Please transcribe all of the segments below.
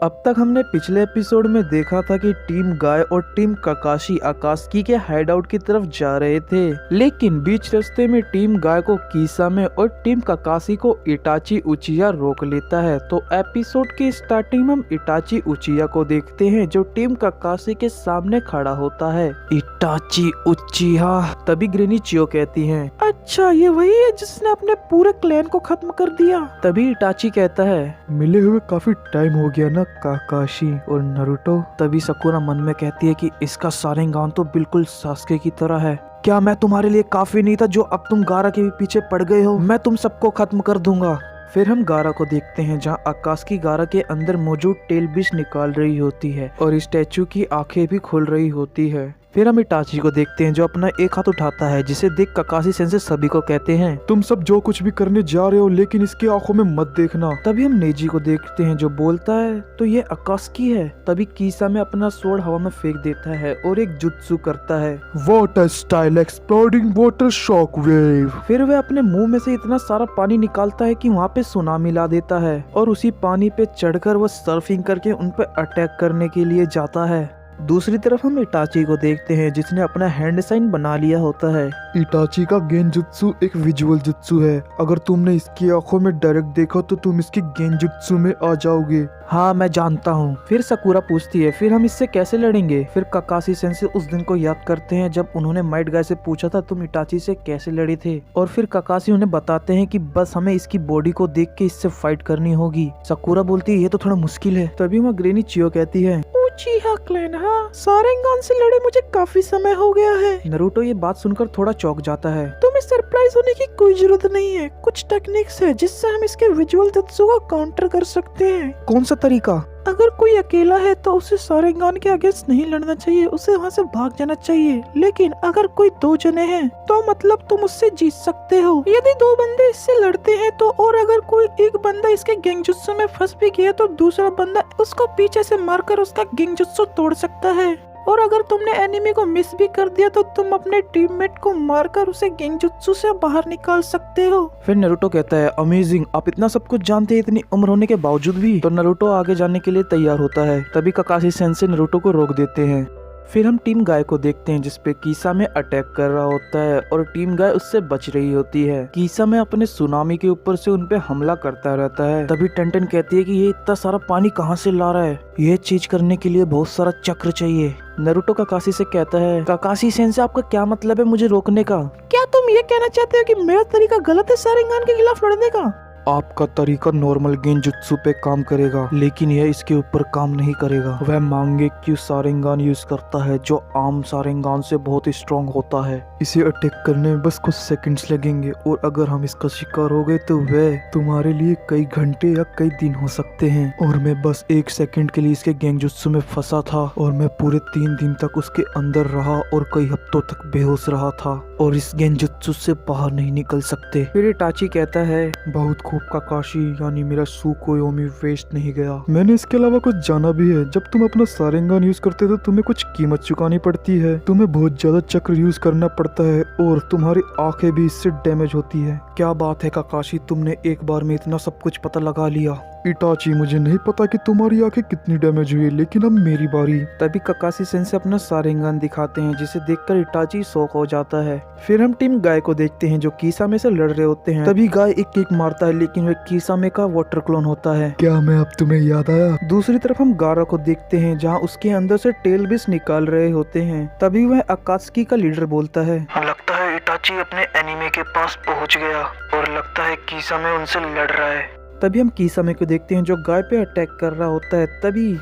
अब तक हमने पिछले एपिसोड में देखा था कि टीम गाय और टीम काकाशी अकात्सुकी के हाइडआउट की तरफ जा रहे थे, लेकिन बीच रास्ते में टीम गाय को किसामे और टीम काकाशी को इटाची उचिया रोक लेता है। तो एपिसोड के स्टार्टिंग में हम इटाची उचिया को देखते हैं जो टीम काकाशी के सामने खड़ा होता है। इटाची उचिया। तभी ग्रेनी चियो कहती है, अच्छा ये वही है जिसने अपने पूरे क्लैन को खत्म कर दिया। तभी इटाची कहता है, मिले हुए काफी टाइम हो गया ना काकाशी और नारुतो। तभी साकुरा मन में कहती है कि इसका शारिंगान तो बिल्कुल सास्के की तरह है। क्या मैं तुम्हारे लिए काफी नहीं था जो अब तुम गारा के भी पीछे पड़ गए हो? मैं तुम सबको खत्म कर दूंगा। फिर हम गारा को देखते हैं जहां अकात्सुकी गारा के अंदर मौजूद टेल बिश निकाल रही होती है और स्टैचू की आंखें भी खुल रही होती है। फिर हम इटाची को देखते हैं जो अपना एक हाथ उठाता है, जिसे देख काकाशी सेंसे सभी को कहते हैं, तुम सब जो कुछ भी करने जा रहे हो लेकिन इसकी आंखों में मत देखना। तभी हम नेजी को देखते हैं जो बोलता है, तो ये अकात्सुकी है। तभी किसामे अपना स्वॉर्ड हवा में फेंक देता है और एक जुत्सु करता है, water style exploding water shock wave. फिर वह अपने मुंह में से इतना सारा पानी निकालता है कि वहाँ पे सुनामी ला देता है और उसी पानी पे चढ़कर वह सर्फिंग करके उन पे अटैक करने के लिए जाता है। दूसरी तरफ हम इटाची को देखते हैं जिसने अपना हैंड साइन बना लिया होता है। इटाची का गेंजुत्सु एक विजुअल जुत्सु है। अगर तुमने इसकी आंखों में डायरेक्ट देखा तो तुम इसकी गेंजुत्सु में आ जाओगे। हाँ मैं जानता हूँ। फिर साकुरा पूछती है, फिर हम इससे कैसे लड़ेंगे? फिर काकाशी सेंसे उस दिन को याद करते हैं जब उन्होंने माइट गाय से पूछा था तुम इटाची से कैसे लड़े थे, और फिर काकाशी उन्हें बताते हैं कि बस हमें इसकी बॉडी को देख के इससे फाइट करनी होगी। साकुरा बोलती है ये तो थोड़ा मुश्किल है। तभी वहाँ ग्रेनी चियो कहती है, उचिहा क्लैन हाँ, शारिंगान से लड़े मुझे काफी समय हो गया है। नारुतो ये बात सुनकर थोड़ा चौंक जाता है। तुम्हें सरप्राइज होने की कोई जरूरत नहीं है, कुछ टेक्निक्स है जिससे हम इसके विजुअल जुत्सु को काउंटर कर सकते हैं। कौन सा तरीका? अगर कोई अकेला है तो उसे शारिंगान के अगेंस्ट नहीं लड़ना चाहिए, उसे वहाँ से भाग जाना चाहिए। लेकिन अगर कोई दो जने हैं तो मतलब तुम उससे जीत सकते हो। यदि दो बंदे इससे लड़ते हैं तो, और अगर कोई एक बंदा इसके गेंजुत्सु में फंस भी गया तो दूसरा बंदा उसको पीछे से मारकर उसका गेंजुत्सु तोड़ सकता है। और अगर तुमने एनिमी को मिस भी कर दिया तो तुम अपने टीममेट को मारकर उसे गेंजुत्सु से बाहर निकाल सकते हो। फिर नारुतो कहता है, अमेजिंग, आप इतना सब कुछ जानते हैं इतनी उम्र होने के बावजूद भी। तो नारुतो आगे जाने के लिए तैयार होता है। तभी काकाशी सेंसे नारुतो को रोक देते हैं। फिर हम टीम गाय को देखते हैं जिसपे किसामे अटैक कर रहा होता है और टीम गाय उससे बच रही होती है। किसामे अपने सुनामी के ऊपर से उनपे हमला करता रहता है। तभी टन कहती है कि ये इतना सारा पानी कहाँ से ला रहा है, ये चीज करने के लिए बहुत सारा चक्र चाहिए। नारुतो काकाशी से कहता है, काकाशी सेंसे आपका क्या मतलब है मुझे रोकने का? क्या तुम ये कहना चाहते हो कि मेरा तरीका गलत है शारिंगान के खिलाफ लड़ने का? आपका तरीका नॉर्मल गेंजुत्सु पे काम करेगा लेकिन यह इसके ऊपर काम नहीं करेगा। वह मांगे क्यों शारिंगान यूज करता है जो आम शारिंगान से बहुत ही स्ट्रॉन्ग होता है। इसे अटैक करने में बस कुछ सेकंड्स लगेंगे और अगर हम इसका शिकार हो गए तो वह तुम्हारे लिए कई घंटे या कई दिन हो सकते हैं। और मैं बस एक सेकंड के लिए इसके गेंजुत्सु में फंसा था और मैं पूरे 3 दिन तक उसके अंदर रहा और कई हफ्तों तक बेहोश रहा था और इस गेंजुत्सु से बाहर नहीं निकल सकते। फिर इटाची कहता है, बहुत खूब काकाशी, यानी मेरा सुकोयोमी वेस्ट नहीं गया। मैंने इसके अलावा कुछ जाना भी है। जब तुम अपना शारिंगान यूज करते हो तो तुम्हें कुछ कीमत चुकानी पड़ती है। तुम्हें बहुत ज्यादा चक्र यूज करना पड़ता है और तुम्हारी आंखें भी इससे डैमेज होती है। क्या बात है काकाशी, तुमने एक बार में इतना सब कुछ पता लगा लिया। इटाची मुझे नहीं पता कि तुम्हारी आंखें कितनी डैमेज हुई, लेकिन अब मेरी बारी। तभी काकाशी सेंसे अपना शारिंगान दिखाते हैं जिसे देखकर इटाची शॉक हो जाता है। फिर हम टीम गाय को देखते हैं जो किसामे से लड़ रहे होते हैं। तभी गाय एक किक मारता है लेकिन वह किसामे का वाटर क्लोन होता है। क्या मैं अब तुम्हें याद आया? दूसरी तरफ हम गारा को देखते हैं जहाँ उसके अंदर से टेल बिश निकाल रहे होते हैं। तभी वह अकात्सुकी का लीडर बोलता है, लगता है इटाची अपने एनिमे के पास पहुँच गया और लगता है किसामे उनसे लड़ रहा है। तभी हम किसामे को देखते हैं जो गाय पे अटैक कर रहा होता है।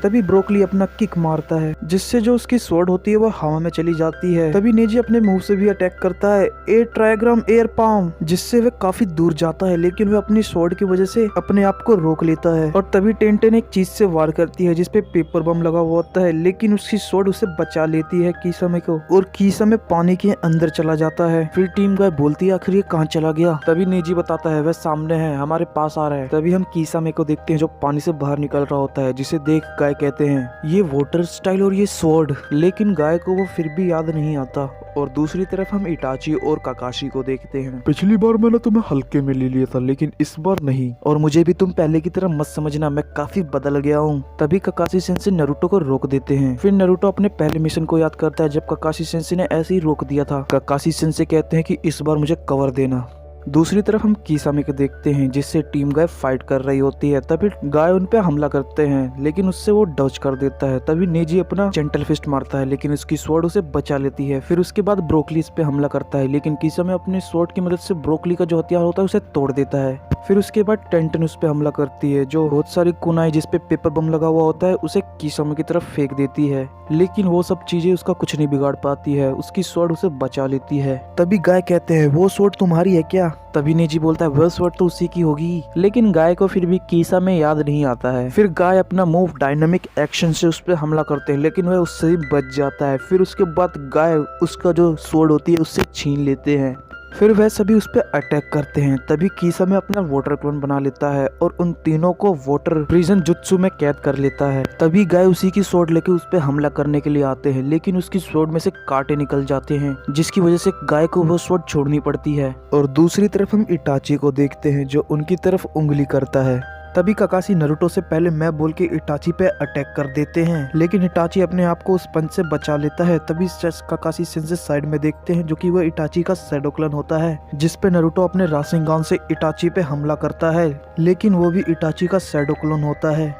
तभी ब्रोकली अपना किक मारता है जिससे जो उसकी स्वॉर्ड होती है वो हवा में चली जाती है। तभी नेजी अपने मुंह से भी अटैक करता है, एयर ट्रायग्राम एयर पाम, जिससे वह काफी दूर जाता है लेकिन वह अपनी स्वॉर्ड की वजह से अपने आप को रोक लेता है। और तभी टेंटेन एक चीज से वार करती है जिसपे पेपर बम लगा हुआ होता है लेकिन उसकी स्वॉर्ड उसे बचा लेती है किसामे को, और किसामे पानी के अंदर चला जाता है। फिर टीम गाय बोलती है, आखिर ये कहाँ चला गया? तभी नेजी बताता है, वह सामने है, हमारे पास आ रहा है। तभी तभी हम कीसामे को देखते हैं जो पानी से बाहर निकल रहा होता है, जिसे देख गाय कहते हैं ये वाटर स्टाइल और ये स्वॉर्ड, लेकिन गाय को वो फिर भी याद नहीं आता। और दूसरी तरफ हम इटाची और काकाशी को देखते हैं। पिछली बार मैंने तुम्हें हल्के में ले लिया था, लेकिन इस बार नहीं, और मुझे भी तुम पहले की तरह मत समझना, मैं काफी बदल गया हूँ। तभी काकाशी सेंसे नारुतो को रोक देते हैं। फिर नारुतो अपने पहले मिशन को याद करता है जब काकाशी सेंसे ने ऐसे ही रोक दिया था। काकाशी सेंसे कहते हैं कि इस बार मुझे कवर देना। दूसरी तरफ हम कीसामे को देखते हैं जिससे टीम गाय फाइट कर रही होती है। तभी गाय उन पे हमला करते हैं, लेकिन उससे वो डॉज कर देता है। तभी नेजी अपना जेंटल फिस्ट मारता है, लेकिन उसकी स्वॉर्ड उसे बचा लेती है। फिर उसके बाद ब्रोकली इस पे हमला करता है, लेकिन कीसामे अपने स्वॉर्ड की मदद से ब्रोकली का जो हथियार होता है उसे तोड़ देता है। फिर उसके बाद टेंटन उस पे हमला करती है, जो बहुत सारी कुनाई जिसपे पेपर बम लगा हुआ होता है उसे कीसामे की तरफ फेंक देती है, लेकिन वो सब चीजें उसका कुछ नहीं बिगाड़ पाती है। उसकी स्वॉर्ड उसे बचा लेती है। तभी गाय कहते हैं वो स्वॉर्ड तुम्हारी है क्या? तभी नेजी बोलता है वह स्वॉर्ड तो उसी की होगी, लेकिन गाय को फिर भी कीसामे याद नहीं आता है। फिर गाय अपना मूव डायनामिक एक्शन से उस पर हमला करते हैं, लेकिन वह उससे भी बच जाता है। फिर उसके बाद गाय उसका जो स्वॉर्ड होती है उससे छीन लेते हैं। फिर वह सभी उस पर अटैक करते हैं। तभी कीसामे अपना वाटर क्लोन बना लेता है और उन तीनों को वाटर प्रिजन जुत्सु में कैद कर लेता है। तभी गाय उसी की स्वॉर्ड लेके उस पर हमला करने के लिए आते हैं, लेकिन उसकी स्वॉर्ड में से कांटे निकल जाते हैं, जिसकी वजह से गाय को वो स्वॉर्ड छोड़नी पड़ती है। और दूसरी तरफ हम इटाची को देखते हैं जो उनकी तरफ उंगली करता है। तभी काकाशी नारुतो से पहले मैं बोल के इटाची पे अटैक कर देते हैं, लेकिन इटाची अपने आप को उस पंच से बचा लेता है। तभी काकाशी सेंसे साइड में देखते हैं, जो कि वह इटाची का शैडो क्लोन होता है, जिस पे नारुतो अपने रासेंगान से इटाची पे हमला करता है, लेकिन वो भी इटाची का शैडो क्लोन होता है।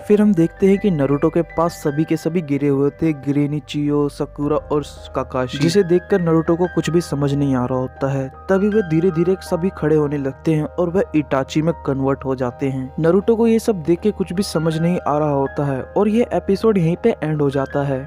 फिर हम देखते हैं कि नारुतो के पास सभी के सभी गिरे हुए थे, ग्रेनिचियो, सकुरा और काकाशी, जिसे देखकर नारुतो को कुछ भी समझ नहीं आ रहा होता है। तभी वह धीरे धीरे सभी खड़े होने लगते हैं और वह इटाची में कन्वर्ट हो जाते हैं। नारुतो को ये सब देख के कुछ भी समझ नहीं आ रहा होता है और ये एपिसोड यहीं पे एंड हो जाता है।